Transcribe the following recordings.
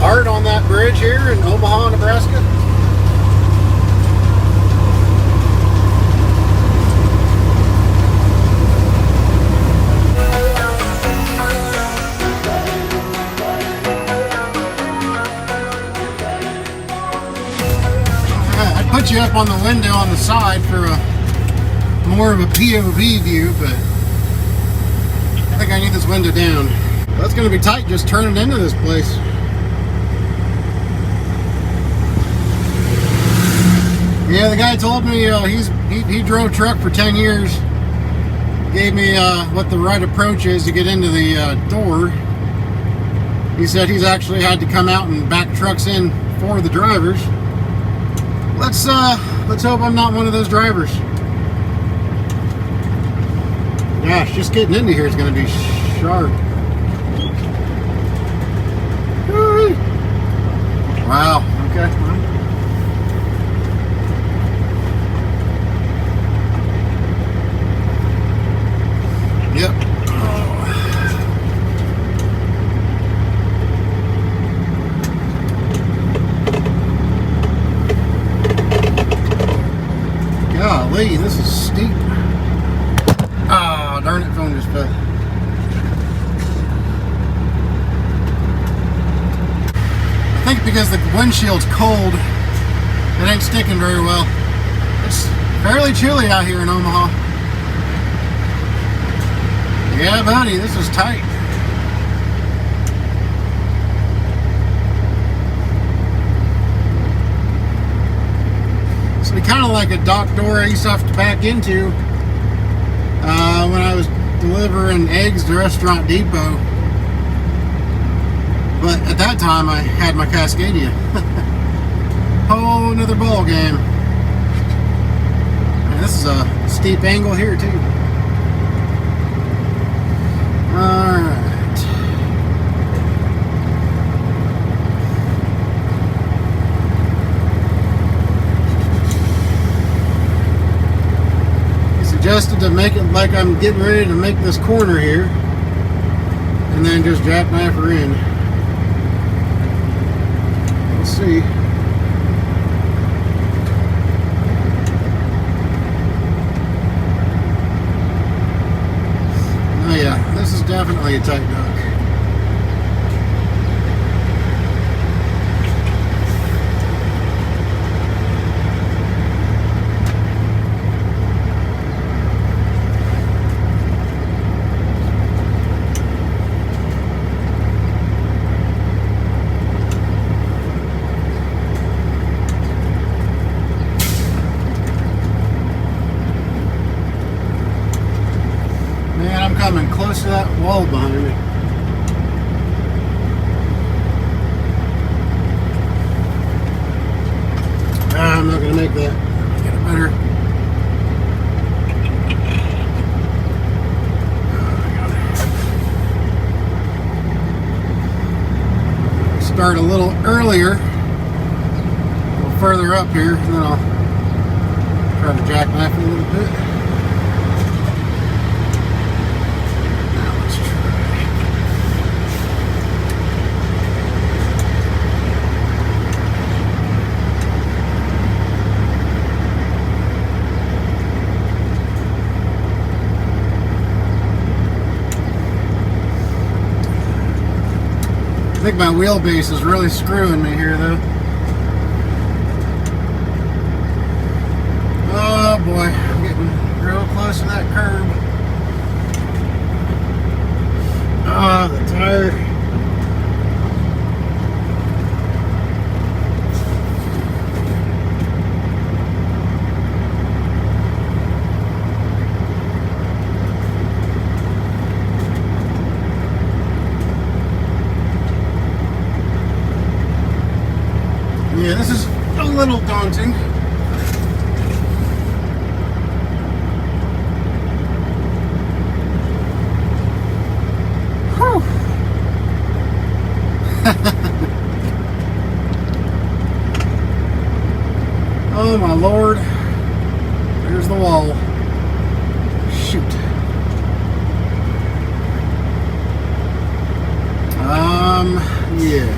hard on that bridge here in Omaha, Nebraska. I'd put you up on the window on the side for a more of a POV view, but I think I need this window down. That's going to be tight just turning into this place. Yeah, the guy told me he drove truck for 10 years. Gave me what the right approach is to get into the door. He said he's actually had to come out and back trucks in for the drivers. Let's hope I'm not one of those drivers. Gosh, just getting into here is going to be sharp. Woo-wee. Wow. Okay. Yep. Golly, this is steep. Ah, darn it, phone just fell. I think because the windshield's cold, it ain't sticking very well. It's fairly chilly out here in Omaha. Yeah, buddy, this is tight. It's kind of like a dock door I used to have to back into when I was delivering eggs to Restaurant Depot. But at that time, I had my Cascadia. Whole another ball game. And this is a steep angle here too. All right. He suggested to make it like I'm getting ready to make this corner here, and then just jackknife her in. Let's see. Oh yeah, this is definitely a tight dock. Coming close to that wall behind me. I'm not going to make that. Get it better. Start a little earlier, a little further up here, and then I'll try to jackknife it a little bit. I think my wheelbase is really screwing me here though. Oh boy, I'm getting real close to that curb. Ah, the tire. Yeah, this is a little daunting. Whew. Oh my Lord. There's the wall. Shoot. Yeah.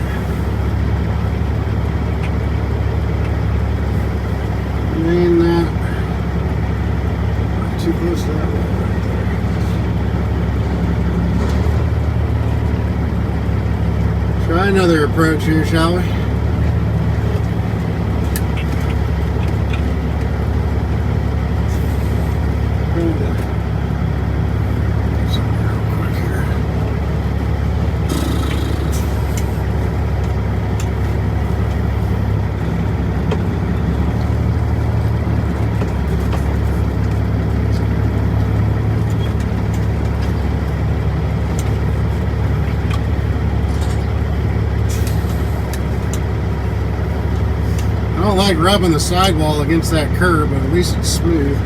another approach here, shall we? I don't like rubbing the sidewall against that curb, but at least it's smooth.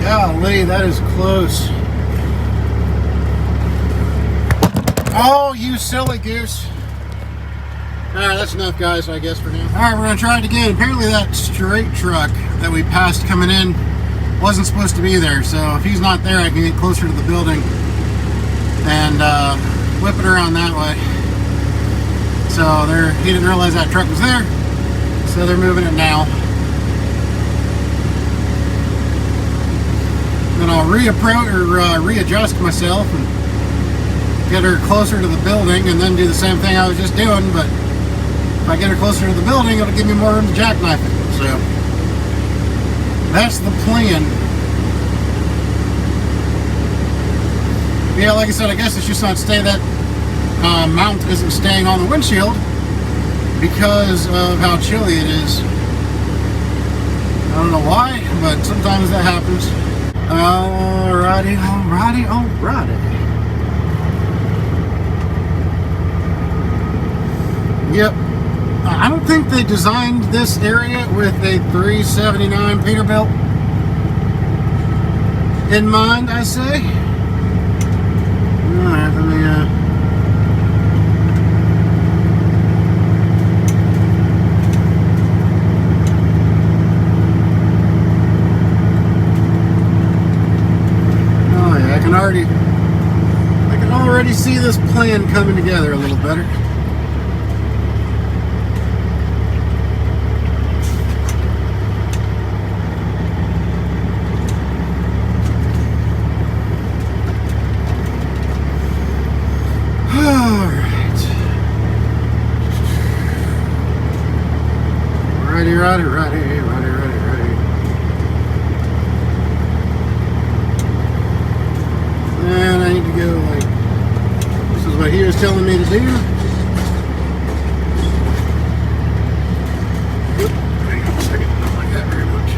Golly, that is close. Oh, you silly goose. Alright, that's enough, guys, I guess, for now. Alright, we're going to try it again. Apparently that straight truck that we passed coming in wasn't supposed to be there. So if he's not there, I can get closer to the building and whip it around that way. So he didn't realize that truck was there. So they're moving it now. Then I'll readjust myself and get her closer to the building and then do the same thing I was just doing. But if I get her closer to the building, it'll give me more room to jackknife it. So that's the plan. Yeah, like I said, I guess it's just not staying, that mount isn't staying on the windshield because of how chilly it is. I don't know why, but sometimes that happens. Alrighty. Yep. I don't think they designed this area with a 379 Peterbilt in mind, I say. Alright, let me I can already see this plan coming together a little better. Alright. Righty. And I need to go like, this is what he was telling me to do. Hang on a second, I don't like that very much.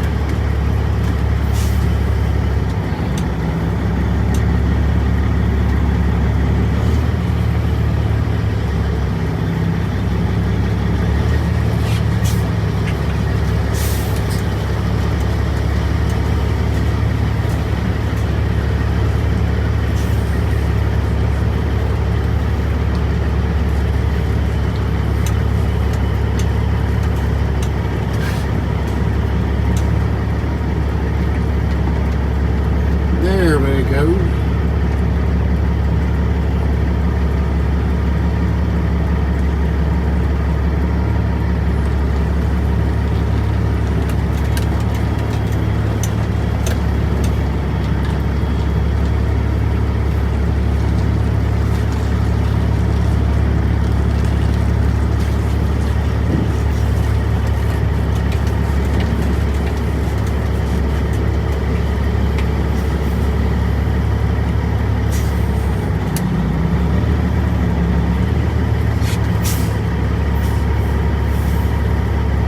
There we go.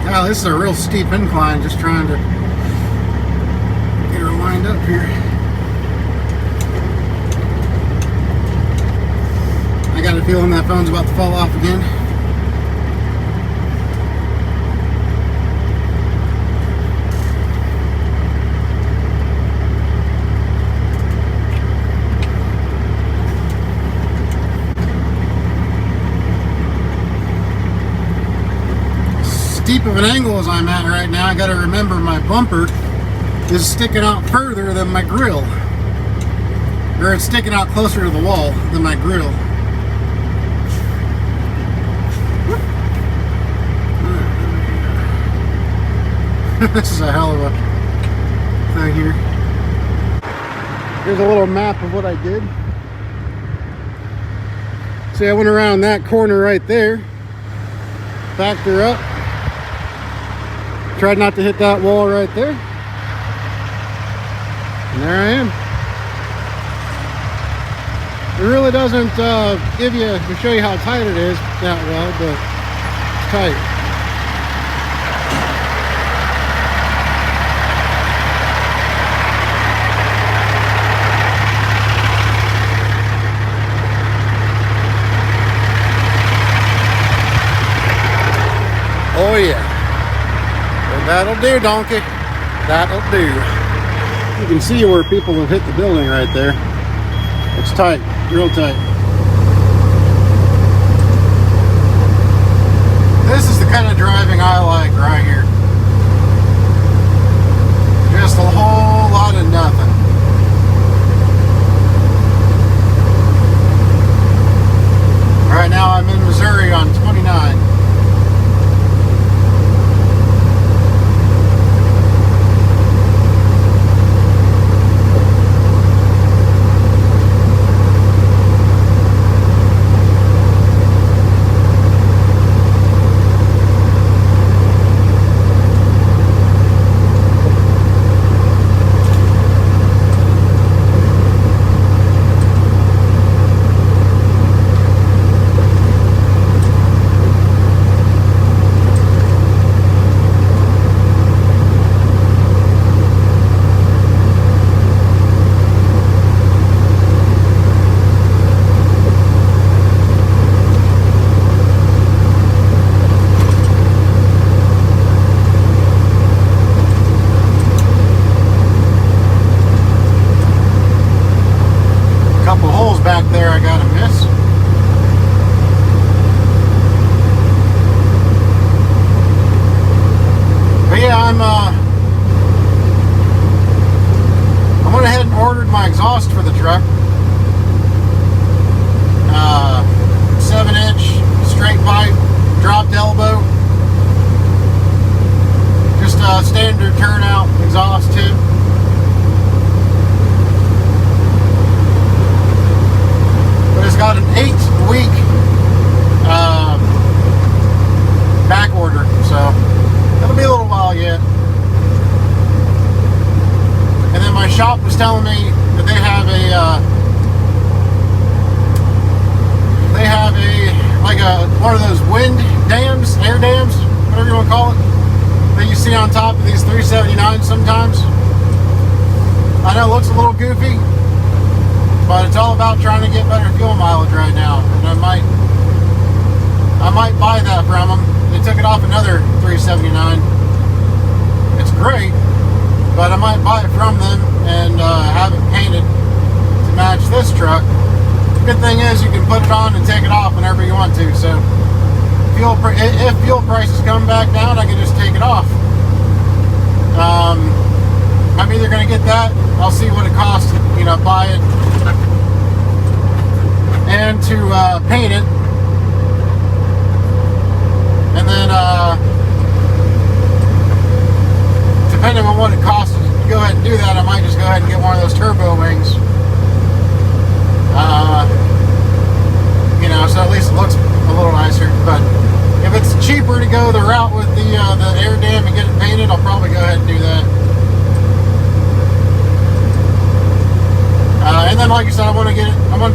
Wow, this is a real steep incline, just trying to get her lined up here. I got a feeling that phone's about to fall off again. steep of an angle as I'm at right now, I got to remember my bumper is sticking out further than my grill. Or it's sticking out closer to the wall than my grill. This is a hell of a thing here. Here's a little map of what I did. See, I went around that corner right there, backed her up, tried not to hit that wall right there, and there I am. It really doesn't give you, to show you how tight it is that well, but it's tight. Oh yeah, well, that'll do, donkey. That'll do. You can see where people have hit the building right there. It's tight, real tight. This is the kind of driving I like right here. Just a whole lot of nothing. Right now I'm in Missouri on 29. Back there I gotta miss. But yeah, I went ahead and ordered my exhaust for the truck. 7-inch straight pipe, dropped elbow. Just a standard turnout exhaust tube. It's got an 8-week back order, so it'll be a little while yet. And then my shop was telling me that they have one of those wind dams, air dams, whatever you want to call it, that you see on top of these 379s sometimes. I know it looks a little goofy, but it's all about trying to get better fuel mileage right now, and I might buy that from them. They took it off another 379. It's great, but I might buy it from them and have it painted to match this truck. The good thing is you can put it on and take it off whenever you want to. So if fuel prices come back down, I can just take it off. I'm either going to get that. I'll see what it costs, buy it and to paint it, and then depending on what it costs to go ahead and do that, I might just go ahead and get one of those turbo wings, so at least it looks a little nicer. But if it's cheaper to go the route with the air dam and get it painted, I'll probably go ahead and do that. And then, like I said, I want to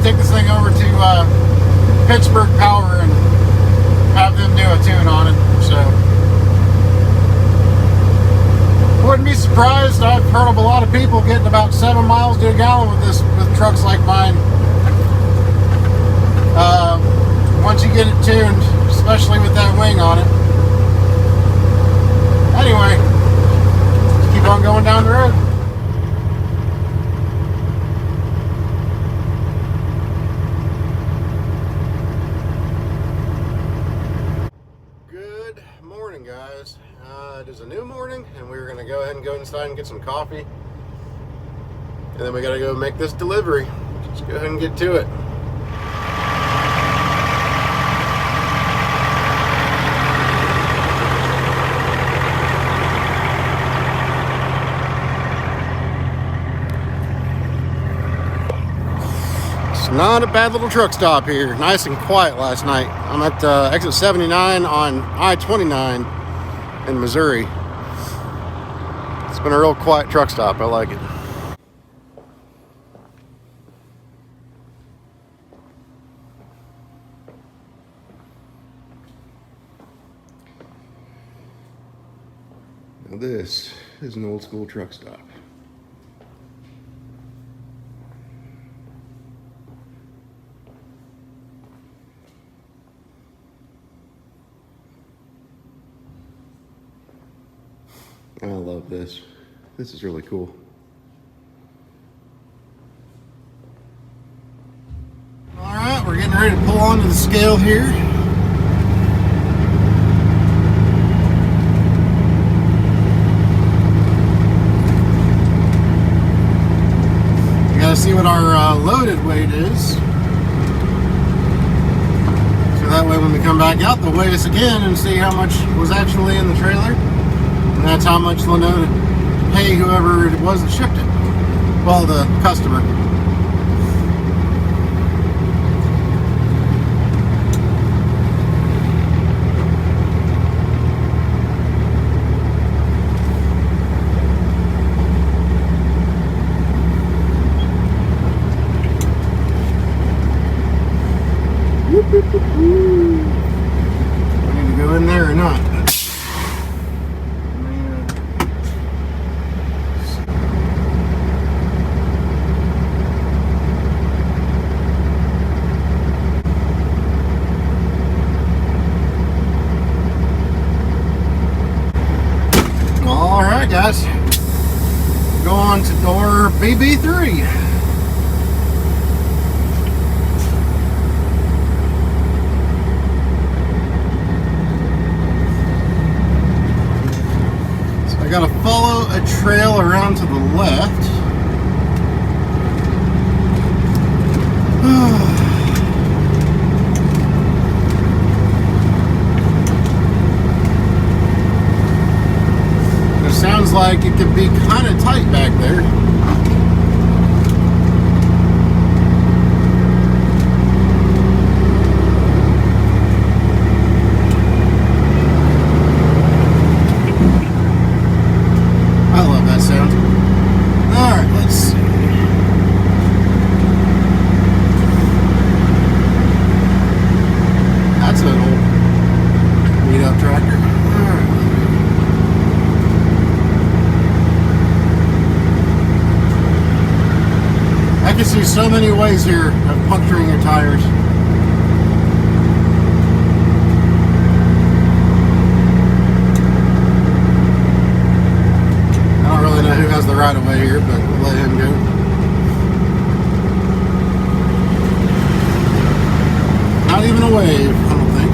take this thing over to Pittsburgh Power and have them do a tune on it. So, wouldn't be surprised. I've heard of a lot of people getting about 7 miles to a gallon with trucks like mine. Once you get it tuned, especially with that wing on it. Anyway, just keep on going down the road. Good morning, guys. outside and get some coffee. And then we gotta go make this delivery. Let's go ahead and get to it. It's not a bad little truck stop here. Nice and quiet last night. I'm at exit 79 on I-29 in Missouri. It's been a real quiet truck stop. I like it. Now this is an old school truck stop. I love this. This is really cool. All right, we're getting ready to pull onto the scale here. We gotta see what our loaded weight is. So that way when we come back out, they'll weigh us again and see how much was actually in the trailer. And that's how much they'll know to pay whoever it was that shipped it. Well, the customer. I need to go in there or not? Alright guys, go on to door BB3. So I gotta follow a trail around to the left. Sounds like it could be kind of tight back there. I love that sound. Alright, let's see. That's an old beat-up tractor. Alright. I can see so many ways here of puncturing your tires. I don't really know who has the right of way here, but we'll let him go. Not even a wave, I don't think.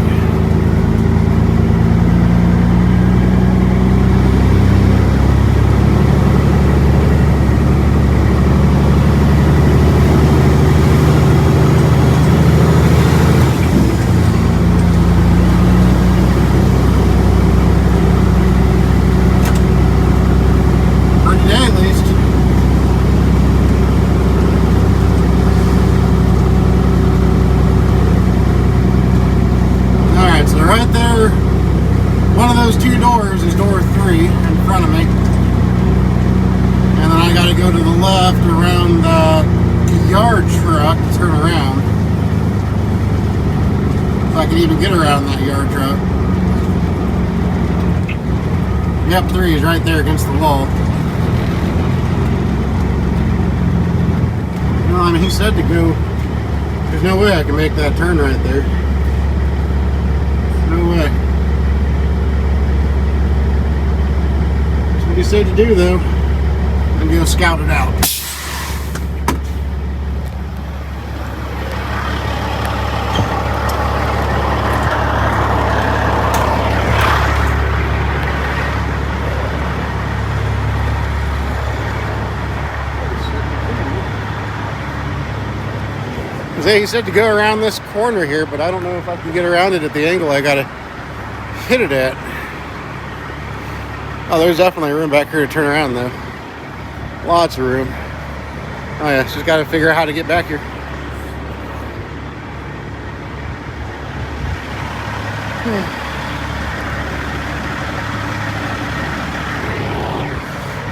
Right there, one of those two doors is door 3 in front of me. And then I gotta go to the left around the yard truck to turn around. If I can even get around that yard truck. Yep, 3 is right there against the wall. Well, I mean, he said to go. There's no way I can make that turn right there. No way. That's what he said to do, though. I'm gonna go scout it out. He said to go around this corner here, but I don't know if I can get around it at the angle I gotta hit it at. Oh, there's definitely room back here to turn around though. Lots of room. Oh yeah, just gotta figure out how to get back here.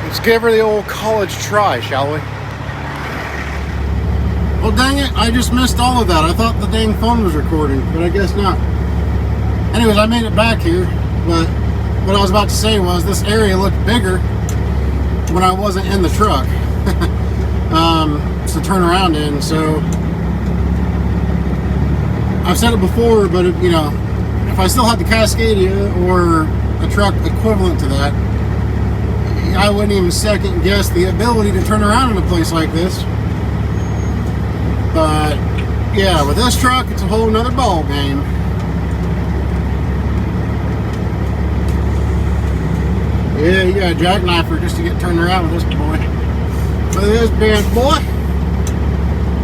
Let's give her the old college try, shall we? Well, dang it, I just missed all of that. I thought the dang phone was recording, but I guess not. Anyways, I made it back here, but what I was about to say was this area looked bigger when I wasn't in the truck to turn around in. So I've said it before, but you know, if I still had the Cascadia or a truck equivalent to that, I wouldn't even second guess the ability to turn around in a place like this. But yeah, with this truck, it's a whole nother ball game. Yeah, you got a jackknifer just to get turned around with this boy. Look at this bad boy.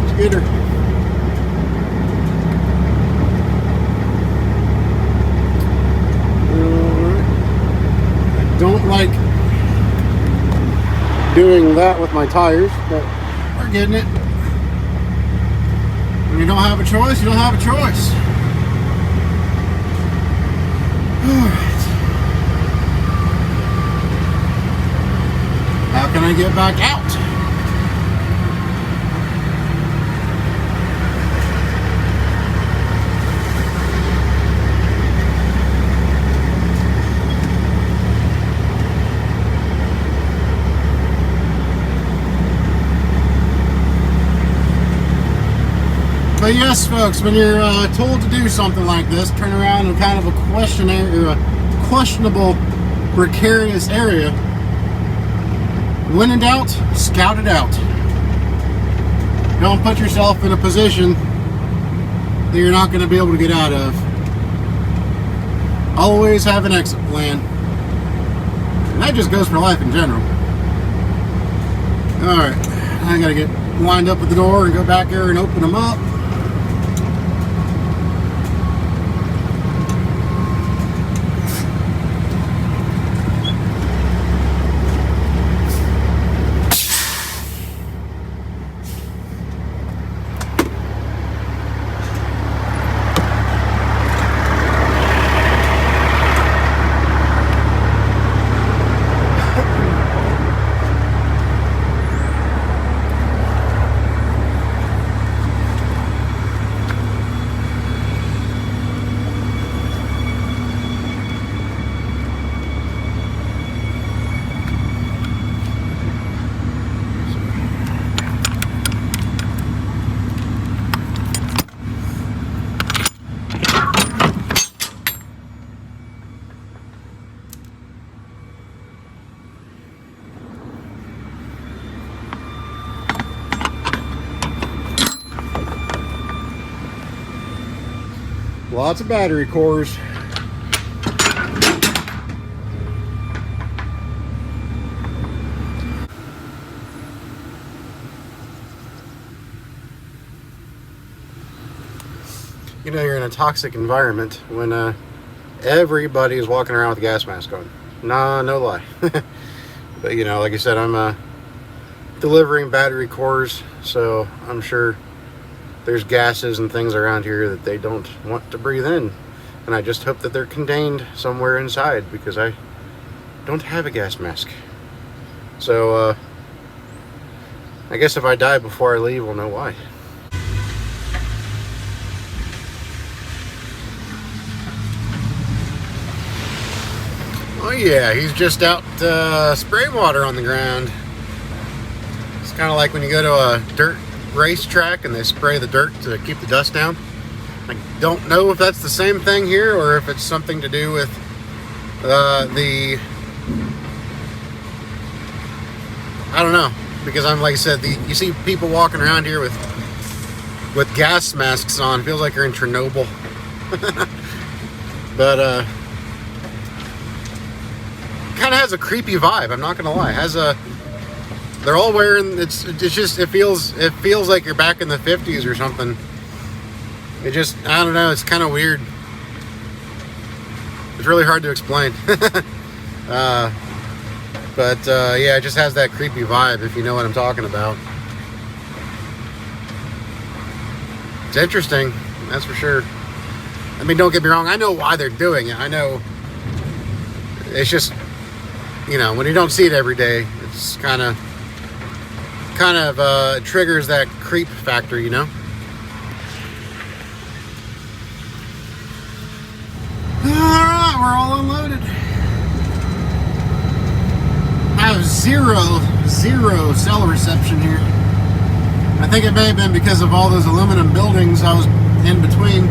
Let's get her. I don't like doing that with my tires, but we're getting it. When you don't have a choice, you don't have a choice. Alright. How can I get back out? But yes, folks, when you're told to do something like this, turn around in kind of a questionable, precarious area, when in doubt, scout it out. Don't put yourself in a position that you're not going to be able to get out of. Always have an exit plan. And that just goes for life in general. Alright, I got to get lined up at the door and go back there and open them up. Lots of battery cores. You know you're in a toxic environment when everybody is walking around with a gas mask on. Nah, no lie. But you know, like I said, I'm delivering battery cores, so I'm sure there's gases and things around here that they don't want to breathe in. And I just hope that they're contained somewhere inside, because I don't have a gas mask. So, I guess if I die before I leave, we'll know why. Oh yeah, he's just out spraying water on the ground. It's kind of like when you go to a dirt racetrack and they spray the dirt to keep the dust down. I don't know if that's the same thing here or if it's something to do with I don't know, because I'm, like I said, you see people walking around here with gas masks on. It feels like you're in Chernobyl. But kind of has a creepy vibe, I'm not gonna lie. They're all wearing, it feels like you're back in the 50s or something. It just, I don't know, it's kind of weird. It's really hard to explain. Yeah, it just has that creepy vibe, if you know what I'm talking about. It's interesting, that's for sure. I mean, don't get me wrong, I know why they're doing it. I know it's just, you know, when you don't see it every day, it's kind of triggers that creep factor, you know. Alright, we're all unloaded. I have zero cell reception here. I think it may have been because of all those aluminum buildings I was in between.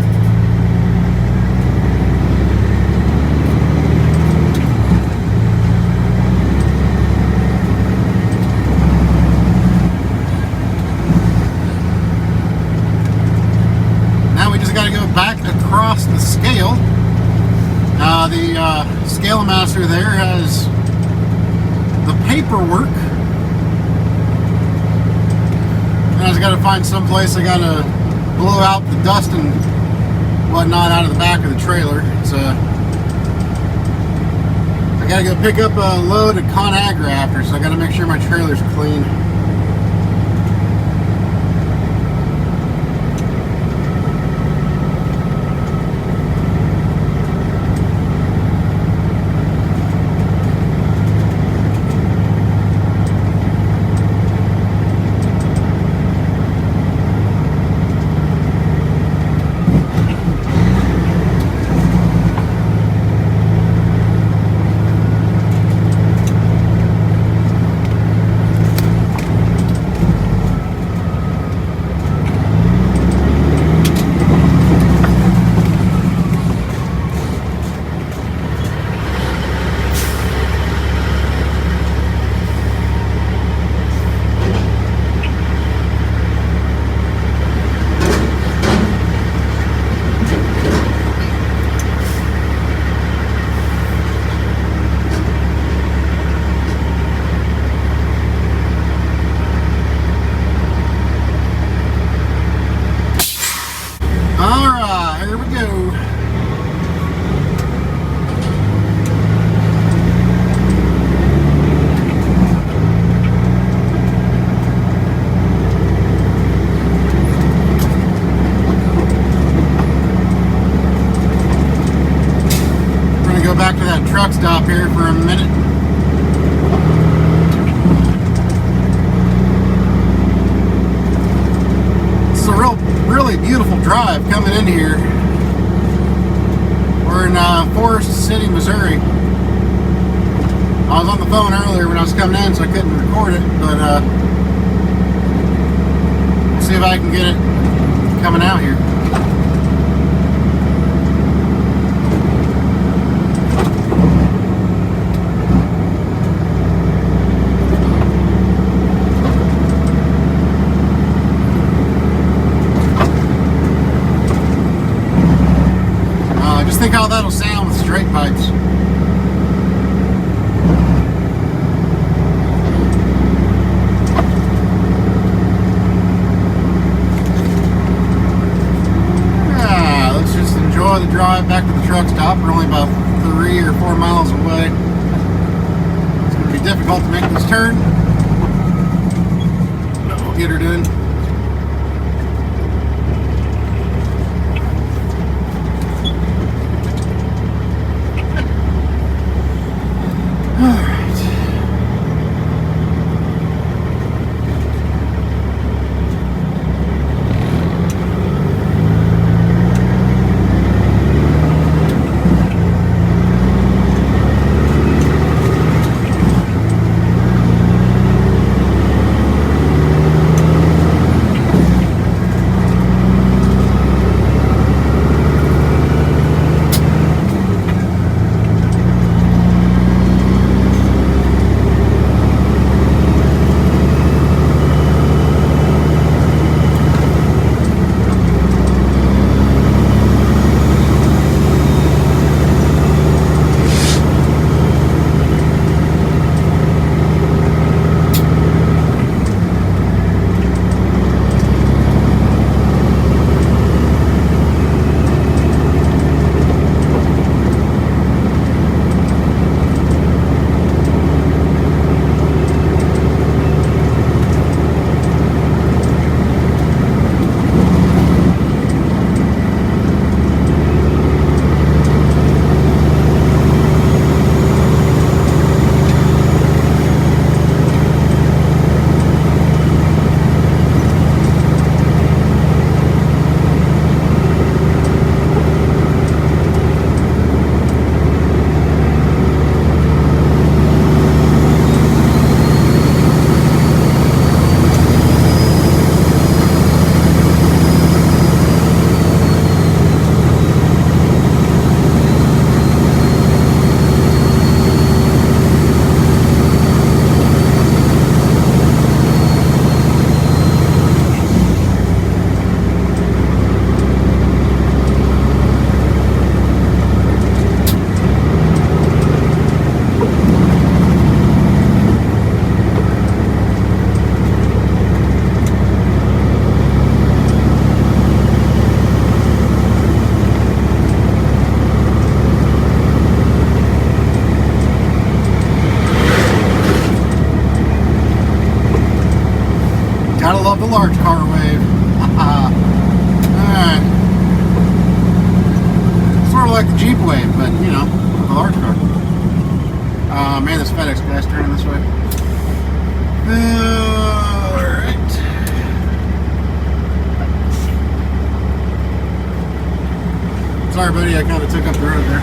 Now we just got to go back across the scale. The scale master there has the paperwork. And I just got to find some place I got to blow out the dust and whatnot out of the back of the trailer. So I got to go pick up a load of ConAgra after, so I got to make sure my trailer's clean. Back to that truck stop here for a minute. It's a really beautiful drive coming in here. We're in Forest City, Missouri. I was on the phone earlier when I was coming in, so I couldn't record it, but we'll see if I can get it coming out here. Just think how that'll sound with straight pipes. Let's just enjoy the drive back to the truck stop. We're only about 3 or 4 miles away. It's going to be difficult to make this turn, but we'll get her done. Gotta love the large car wave. Alright. Sort of like the Jeep wave, but you know, with a large car. Man, this FedEx guy's turning this way. Alright. Sorry, buddy, I kind of took up the road there.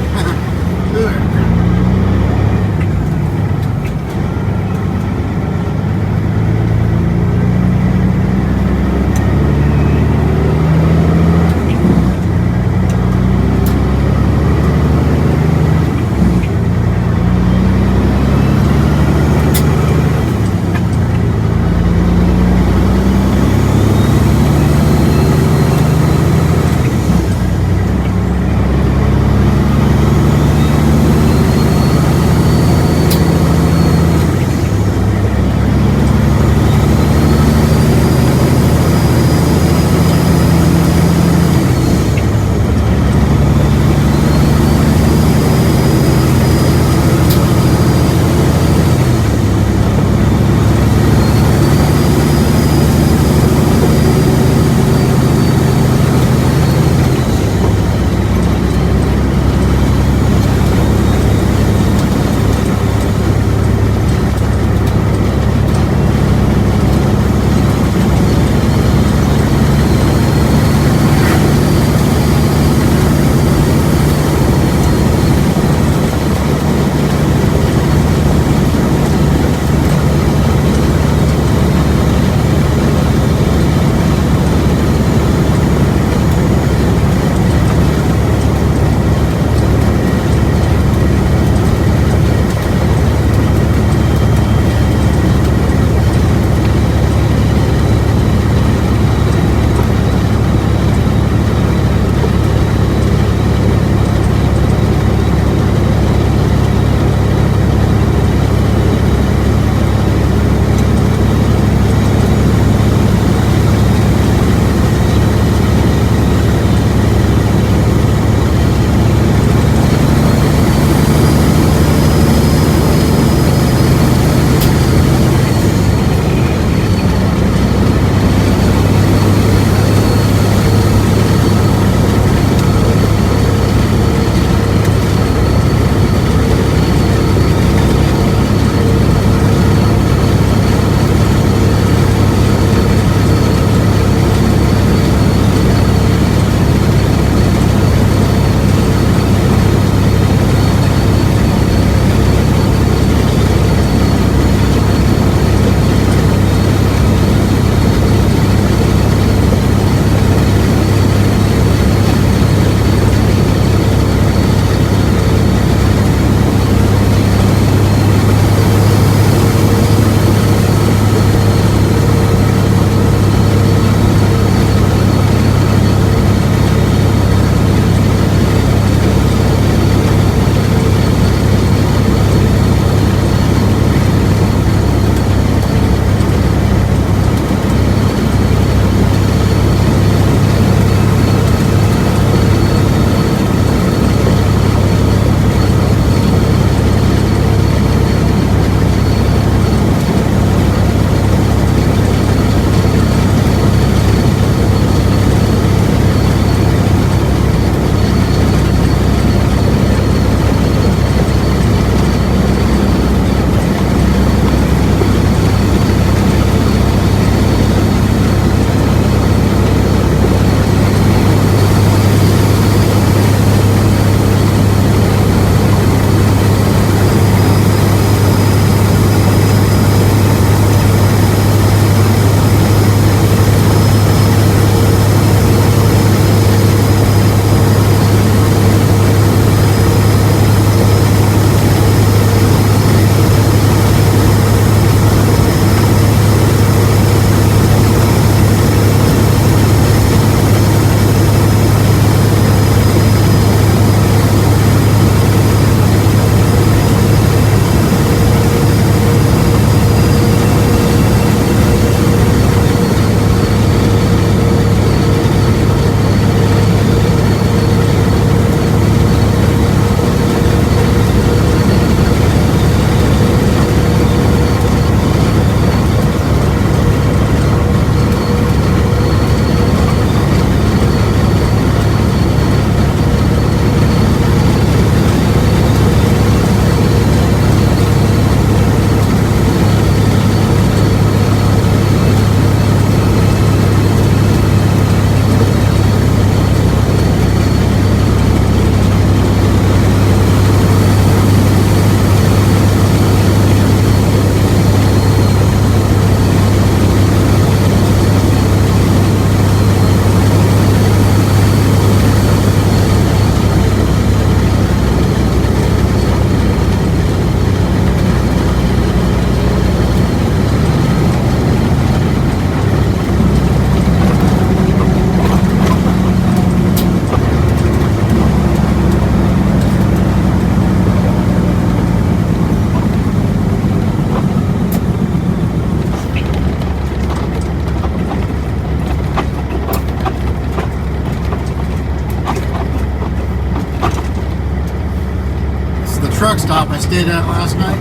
truck stop I stayed at last night.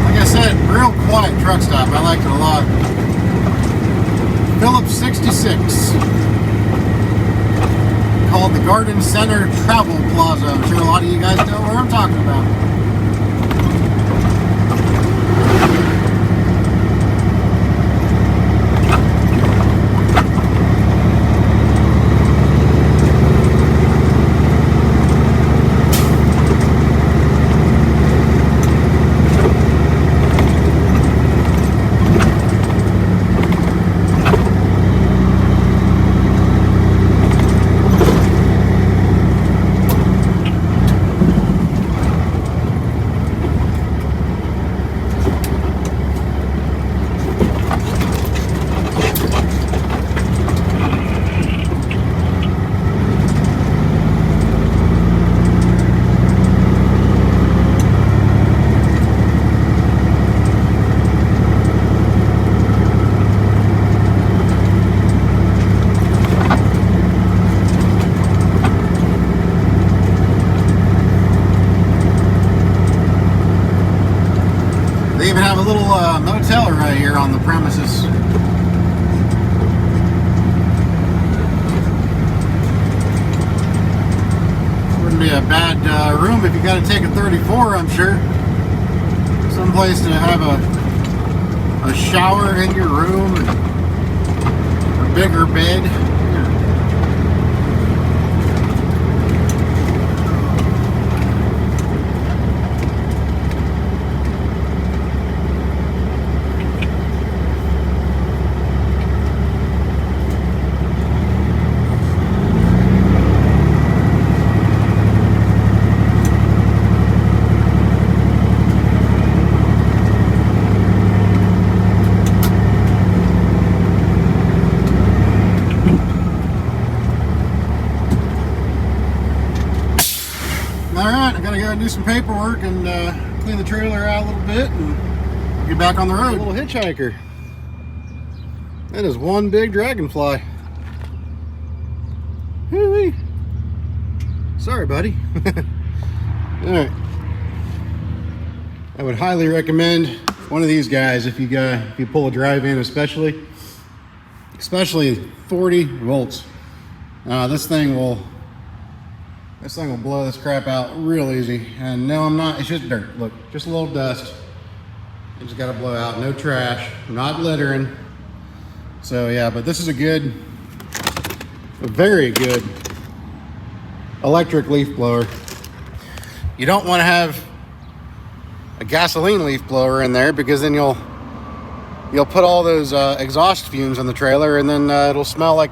Like I said, real quiet truck stop. I liked it a lot. Phillips 66. Called the Garden Center Travel Plaza. I'm sure a lot of you guys know where I'm talking about. They even have a little motel right here on the premises. Wouldn't be a bad room if you got to take a 34, I'm sure. Someplace to have a shower in your room, and a bigger bed. Alright, I gotta go and do some paperwork and clean the trailer out a little bit and get back on the road. A little hitchhiker. That is one big dragonfly. Whoo-wee. Sorry, buddy. Alright. I would highly recommend one of these guys if you pull a drive-in, especially 40 volts. This thing will blow this crap out real easy. And no, I'm not, it's just dirt. Look, just a little dust. You just gotta blow out, no trash, not littering. So yeah, but this is a very good electric leaf blower. You don't want to have a gasoline leaf blower in there, because then you'll put all those exhaust fumes in the trailer, and then it'll smell like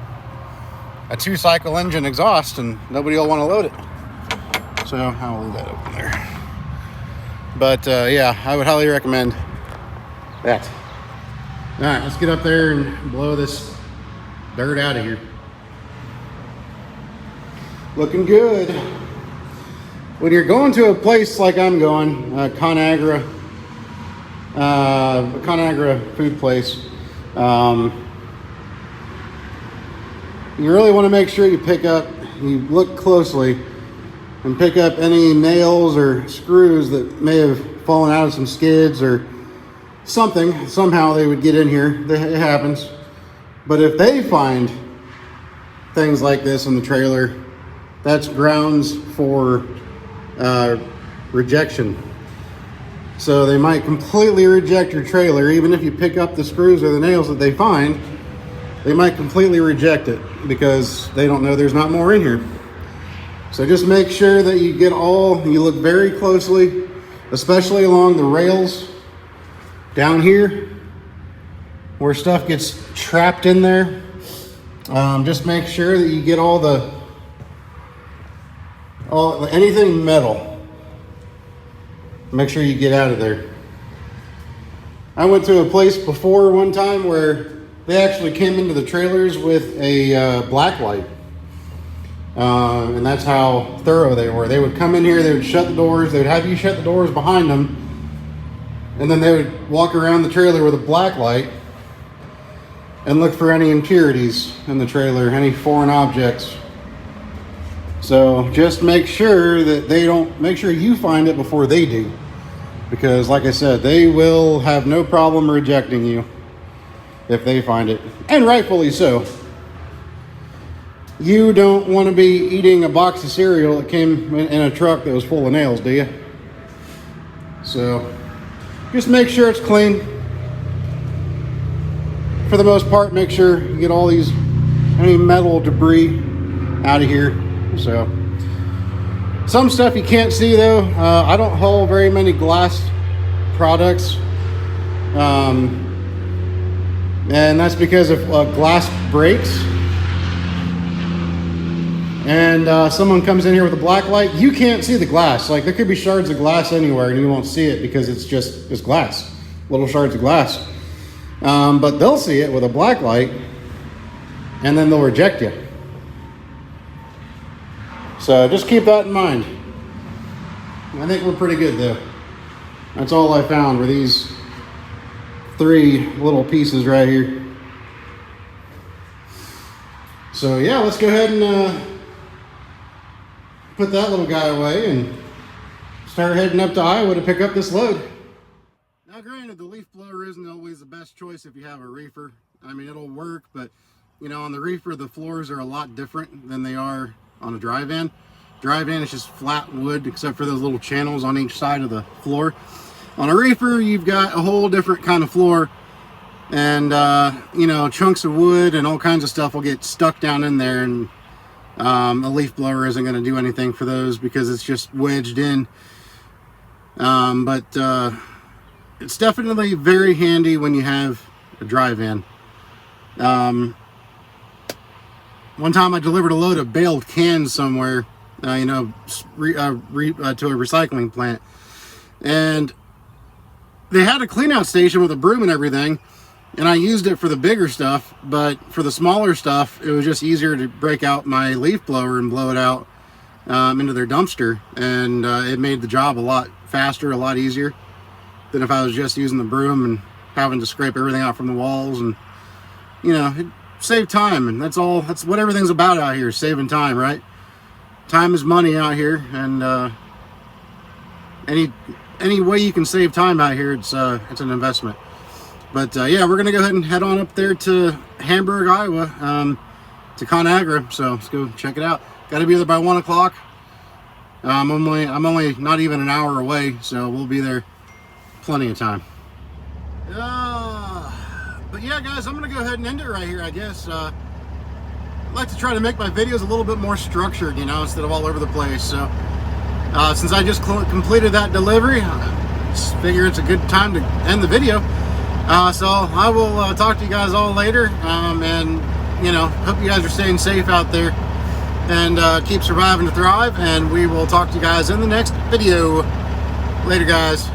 a 2-cycle engine exhaust, and nobody will want to load it. So I'll leave that open there. But yeah, I would highly recommend that. All right, let's get up there and blow this dirt out of here. Looking good. When you're going to a place like I'm going, Conagra food place, you really want to make sure you look closely and pick up any nails or screws that may have fallen out of some skids or something. Somehow they would get in here. It happens. But if they find things like this in the trailer, that's grounds for rejection. So they might completely reject your trailer. Even if you pick up the screws or the nails that they find, they might completely reject it because they don't know there's not more in here. So just make sure that you look very closely, especially along the rails down here where stuff gets trapped in there. Just make sure that you get anything metal. Make sure you get out of there. I went to a place before one time where they actually came into the trailers with a black light. And that's how thorough they were. They would come in here, they would shut the doors, they would have you shut the doors behind them, And then they would walk around the trailer with a black light and look for any impurities in the trailer, any foreign objects. So just make sure that make sure you find it before they do. Because like I said, they will have no problem rejecting you if they find it. And rightfully so. You don't want to be eating a box of cereal that came in a truck that was full of nails, do you? So just make sure it's clean. For the most part, make sure you get all any metal debris out of here. So some stuff you can't see though. I don't haul very many glass products, and that's because if glass breaks and someone comes in here with a black light, you can't see the glass. Like there could be shards of glass anywhere and you won't see it because it's glass, little shards of glass. But they'll see it with a black light and then they'll reject you. So just keep that in mind. I think we're pretty good though. That's all I found were these 3 little pieces right here. So yeah, let's go ahead and put that little guy away and start heading up to Iowa to pick up this load. Now granted, the leaf blower isn't always the best choice if you have a reefer. I mean, it'll work, but you know, on the reefer, the floors are a lot different than they are on a dry van. Dry van is just flat wood except for those little channels on each side of the floor. On a reefer, you've got a whole different kind of floor, and you know, chunks of wood and all kinds of stuff will get stuck down in there, and a leaf blower isn't going to do anything for those because it's just wedged in. But it's definitely very handy when you have a dry van. One time I delivered a load of baled cans somewhere, you know, to a recycling plant, and they had a clean out station with a broom and everything, and I used it for the bigger stuff, but for the smaller stuff, it was just easier to break out my leaf blower and blow it out into their dumpster, and it made the job a lot faster, a lot easier than if I was just using the broom and having to scrape everything out from the walls. And you know, it saved time, and that's what everything's about out here, saving time, right? Time is money out here, and any way you can save time out here, it's an investment. But yeah, we're gonna go ahead and head on up there to Hamburg, Iowa, to ConAgra. So let's go check it out. Got to be there by 1 o'clock. I'm only not even an hour away, so we'll be there plenty of time. But yeah, guys, I'm gonna go ahead and end it right here, I guess. I like to try to make my videos a little bit more structured, you know, instead of all over the place. So since I just completed that delivery, I just figure it's a good time to end the video. So I will talk to you guys all later, and you know, hope you guys are staying safe out there, and keep surviving to thrive, and we will talk to you guys in the next video. Later, guys.